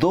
2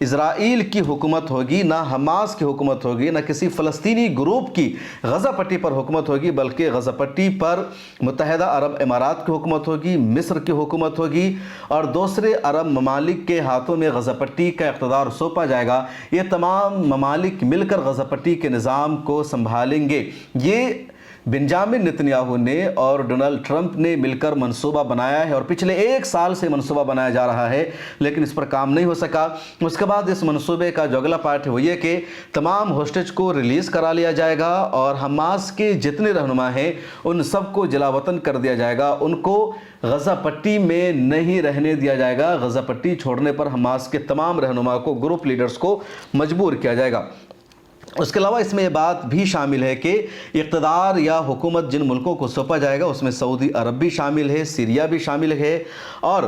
اسرائیل کی حکومت ہوگی، نہ حماس کی حکومت ہوگی، نہ کسی فلسطینی گروپ کی غزہ پٹی پر حکومت ہوگی، بلکہ غزہ پٹی پر متحدہ عرب امارات کی حکومت ہوگی، مصر کی حکومت ہوگی اور دوسرے عرب ممالک کے ہاتھوں میں غزہ پٹی کا اقتدار سونپا جائے گا۔ یہ تمام ممالک مل کر غزہ پٹی کے نظام کو سنبھالیں گے۔ یہ بنجامن نتن یاہو نے اور ڈونلڈ ٹرمپ نے مل کر منصوبہ بنایا ہے اور پچھلے 1 سال سے منصوبہ بنایا جا رہا ہے، لیکن اس پر کام نہیں ہو سکا۔ اس کے بعد اس منصوبے کا جو اگلا پارٹ ہے وہ یہ کہ تمام ہوسٹیج کو ریلیز کرا لیا جائے گا اور حماس کے جتنے رہنما ہیں ان سب کو جلا وطن کر دیا جائے گا، ان کو غزہ پٹی میں نہیں رہنے دیا جائے گا۔ غزہ پٹی چھوڑنے پر حماس کے تمام رہنما کو، گروپ لیڈرز کو مجبور کیا جائے گا۔ اس کے علاوہ اس میں یہ بات بھی شامل ہے کہ اقتدار یا حکومت جن ملکوں کو سونپا جائے گا اس میں سعودی عرب بھی شامل ہے، سیریا بھی شامل ہے اور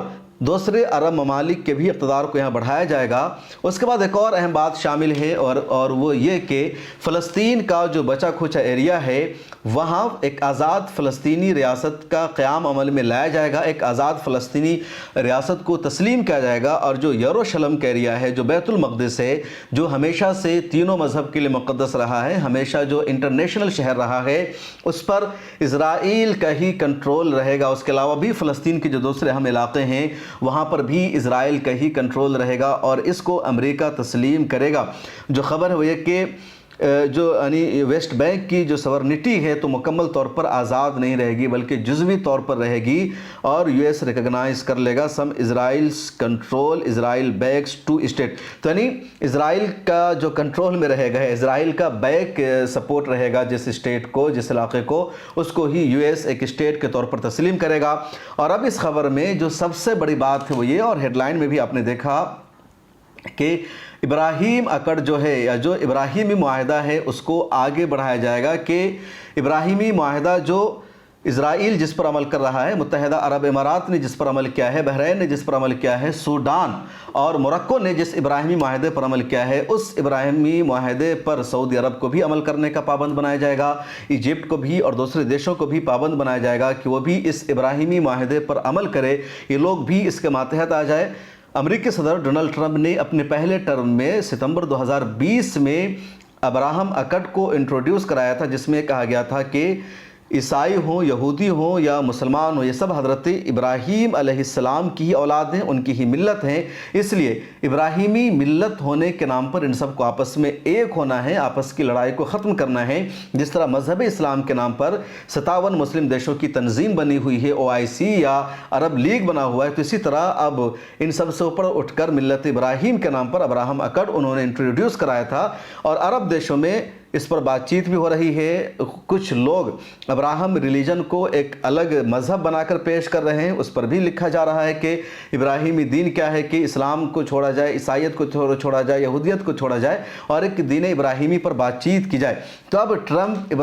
دوسرے عرب ممالک کے بھی اقتدار کو یہاں بڑھایا جائے گا۔ اس کے بعد ایک اور اہم بات شامل ہے اور وہ یہ کہ فلسطین کا جو بچا کھچا ایریا ہے وہاں ایک آزاد فلسطینی ریاست کا قیام عمل میں لایا جائے گا، ایک آزاد فلسطینی ریاست کو تسلیم کیا جائے گا اور جو یروشلم کا ایریا ہے، جو بیت المقدس ہے، جو ہمیشہ سے تینوں مذہب کے لیے مقدس رہا ہے، ہمیشہ جو انٹرنیشنل شہر رہا ہے، اس پر اسرائیل کا ہی کنٹرول رہے گا۔ اس کے علاوہ بھی فلسطین کے جو دوسرے اہم علاقے ہیں وہاں پر بھی اسرائیل کا ہی کنٹرول رہے گا اور اس کو امریکہ تسلیم کرے گا۔ جو خبر ہے وہ یہ کہ جو یعنی ویسٹ بینک کی جو سورنٹی ہے تو مکمل طور پر آزاد نہیں رہے گی بلکہ جزوی طور پر رہے گی اور یو ایس ریکگنائز کر لے گا some Israelis control Israel backs two state, تو یعنی اسرائیل کا جو کنٹرول میں رہے گا، اسرائیل کا بیک سپورٹ رہے گا جس اسٹیٹ کو، جس علاقے کو، اس کو ہی یو ایس ایک اسٹیٹ کے طور پر تسلیم کرے گا۔ اور اب اس خبر میں جو سب سے بڑی بات ہے وہ یہ، اور ہیڈ لائن میں بھی آپ نے دیکھا کہ ابراہیم اکڑ جو ہے یا جو ابراہیمی معاہدہ ہے اس کو آگے بڑھایا جائے گا کہ ابراہیمی معاہدہ جو اسرائیل جس پر عمل کر رہا ہے، متحدہ عرب امارات نے جس پر عمل کیا ہے، بحرین نے جس پر عمل کیا ہے، سوڈان اور موروکو نے جس ابراہیمی معاہدے پر عمل کیا ہے، اس ابراہیمی معاہدے پر سعودی عرب کو بھی عمل کرنے کا پابند بنایا جائے گا، ایجپٹ کو بھی اور دوسرے دیشوں کو بھی پابند بنایا جائے گا کہ وہ بھی اس ابراہیمی معاہدے پر عمل کرے، یہ لوگ بھی اس کے ماتحت آ جائے۔ امریکی صدر ڈونلڈ ٹرمپ نے اپنے پہلے ٹرم میں ستمبر 2020 میں ابراہم اکٹ کو انٹروڈیوس کرایا تھا جس میں کہا گیا تھا کہ عیسائی ہوں، یہودی ہوں یا مسلمان ہوں، یہ سب حضرت ابراہیم علیہ السلام کی ہی اولاد ہیں، ان کی ہی ملت ہیں، اس لیے ابراہیمی ملت ہونے کے نام پر ان سب کو آپس میں ایک ہونا ہے، آپس کی لڑائی کو ختم کرنا ہے۔ جس طرح مذہب اسلام کے نام پر 57 مسلم دیشوں کی تنظیم بنی ہوئی ہے، OIC یا عرب لیگ بنا ہوا ہے، تو اسی طرح اب ان سب سے اوپر اٹھ کر ملت ابراہیم کے نام پر ابراہم اکڑ انہوں نے انٹروڈیوس کرایا تھا اور عرب دیشوں میں اس پر بات چیت بھی ہو رہی ہے۔ کچھ لوگ ابراہم ریلیجن کو ایک الگ مذہب بنا کر پیش کر رہے ہیں، اس پر بھی لکھا جا رہا ہے کہ ابراہیمی دین کیا ہے، کہ اسلام کو چھوڑا جائے، عیسائیت کو چھوڑا جائے، یہودیت کو چھوڑا جائے اور ایک دین ابراہیمی پر بات چیت کی جائے۔ تو اب ٹرمپ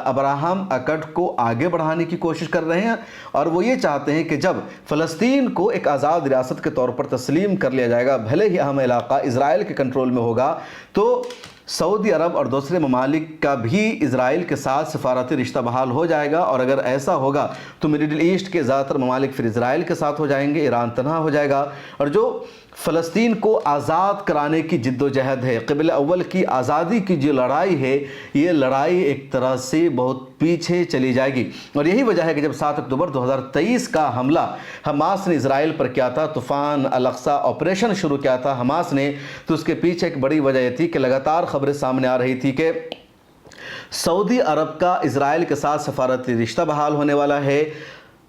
ابراہم اکٹ کو آگے بڑھانے کی کوشش کر رہے ہیں اور وہ یہ چاہتے ہیں کہ جب فلسطین کو ایک آزاد ریاست کے طور پر تسلیم کر لیا جائے گا، بھلے ہی اہم علاقہ اسرائیل کے کنٹرول میں ہوگا، تو سعودی عرب اور دوسرے ممالک کا بھی اسرائیل کے ساتھ سفارتی رشتہ بحال ہو جائے گا اور اگر ایسا ہوگا تو مڈل ایسٹ کے زیادہ تر ممالک پھر اسرائیل کے ساتھ ہو جائیں گے، ایران تنہا ہو جائے گا۔ اور جو فلسطین کو آزاد کرانے کی جد و جہد ہے، قبل اول کی آزادی کی جو لڑائی ہے، یہ لڑائی ایک طرح سے بہت پیچھے چلی جائے گی اور یہی وجہ ہے کہ جب 7 اکتوبر 2023 کا حملہ حماس نے اسرائیل پر کیا تھا، طوفان الاقصی آپریشن شروع کیا تھا حماس نے، تو اس کے پیچھے ایک بڑی وجہ یہ تھی کہ لگاتار خبریں سامنے آ رہی تھی کہ سعودی عرب کا اسرائیل کے ساتھ سفارتی رشتہ بحال ہونے والا ہے۔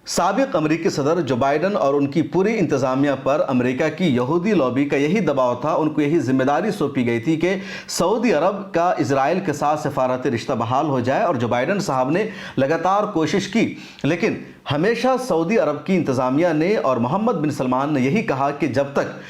سابق امریکی صدر جو بائیڈن اور ان کی پوری انتظامیہ پر امریکہ کی یہودی لابی کا یہی دباؤ تھا، ان کو یہی ذمہ داری سونپی گئی تھی کہ سعودی عرب کا اسرائیل کے ساتھ سفارتی رشتہ بحال ہو جائے اور جو بائیڈن صاحب نے لگاتار کوشش کی، لیکن ہمیشہ سعودی عرب کی انتظامیہ نے اور محمد بن سلمان نے یہی کہا کہ جب تک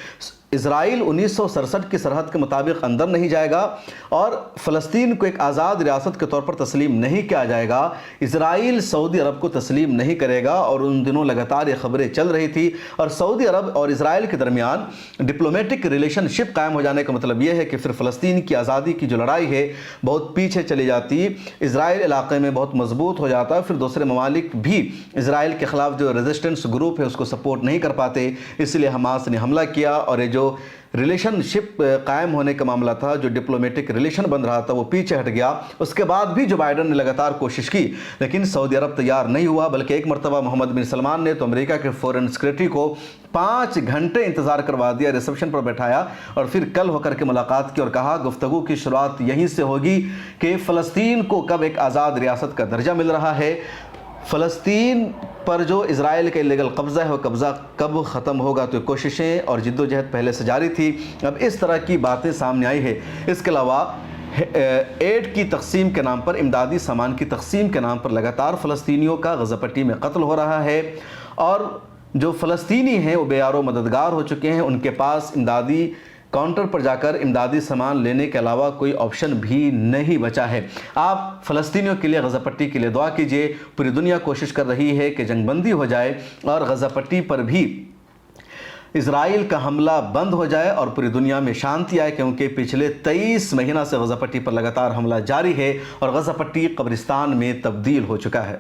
اسرائیل 1967 کی سرحد کے مطابق اندر نہیں جائے گا اور فلسطین کو ایک آزاد ریاست کے طور پر تسلیم نہیں کیا جائے گا، اسرائیل سعودی عرب کو تسلیم نہیں کرے گا۔ اور ان دنوں لگاتار یہ خبریں چل رہی تھی اور سعودی عرب اور اسرائیل کے درمیان ڈپلومیٹک ریلیشن شپ قائم ہو جانے کا مطلب یہ ہے کہ پھر فلسطین کی آزادی کی جو لڑائی ہے بہت پیچھے چلی جاتی، اسرائیل علاقے میں بہت مضبوط ہو جاتا، پھر دوسرے ممالک بھی اسرائیل کے خلاف جو ریزسٹنس گروپ ہے اس کو سپورٹ نہیں کر پاتے، اس لیے حماس نے حملہ کیا، اور یہ جو ریلیشن شپ قائم ہونے کا معاملہ تھا، جو ڈپلومیٹک ریلیشن بن رہا تھا، وہ پیچھے ہٹ گیا۔ اس کے بعد بھی جو بائیڈن نے لگاتار کوشش کی، لیکن سعودی عرب تیار نہیں ہوا، بلکہ ایک مرتبہ محمد بن سلمان نے تو امریکہ کے فورن سیکرٹری کو 5 گھنٹے انتظار کروا دیا، ریسیپشن پر بیٹھایا، اور پھر کل ہو کر کے ملاقات کی اور کہا گفتگو کی شروعات یہیں سے ہوگی کہ فلسطین کو کب ایک آزاد ریاست کا درجہ مل رہا ہے، فلسطین پر جو اسرائیل کا ایلیگل قبضہ ہے وہ قبضہ کب ختم ہوگا۔ تو کوششیں اور جد و جہد پہلے سے جاری تھی، اب اس طرح کی باتیں سامنے آئی ہے۔ اس کے علاوہ ایڈ کی تقسیم کے نام پر، امدادی سامان کی تقسیم کے نام پر لگاتار فلسطینیوں کا غزہ پٹی میں قتل ہو رہا ہے، اور جو فلسطینی ہیں وہ بے یار و مددگار ہو چکے ہیں، ان کے پاس امدادی کاؤنٹر پر جا کر امدادی سامان لینے کے علاوہ کوئی آپشن بھی نہیں بچا ہے۔ آپ فلسطینیوں کے لیے، غزہ پٹی کے لیے دعا کیجئے۔ پوری دنیا کوشش کر رہی ہے کہ جنگ بندی ہو جائے اور غزہ پٹی پر بھی اسرائیل کا حملہ بند ہو جائے اور پوری دنیا میں شانتی آئے، کیونکہ پچھلے 23 مہینہ سے غزہ پٹی پر لگاتار حملہ جاری ہے اور غزہ پٹی قبرستان میں تبدیل ہو چکا ہے۔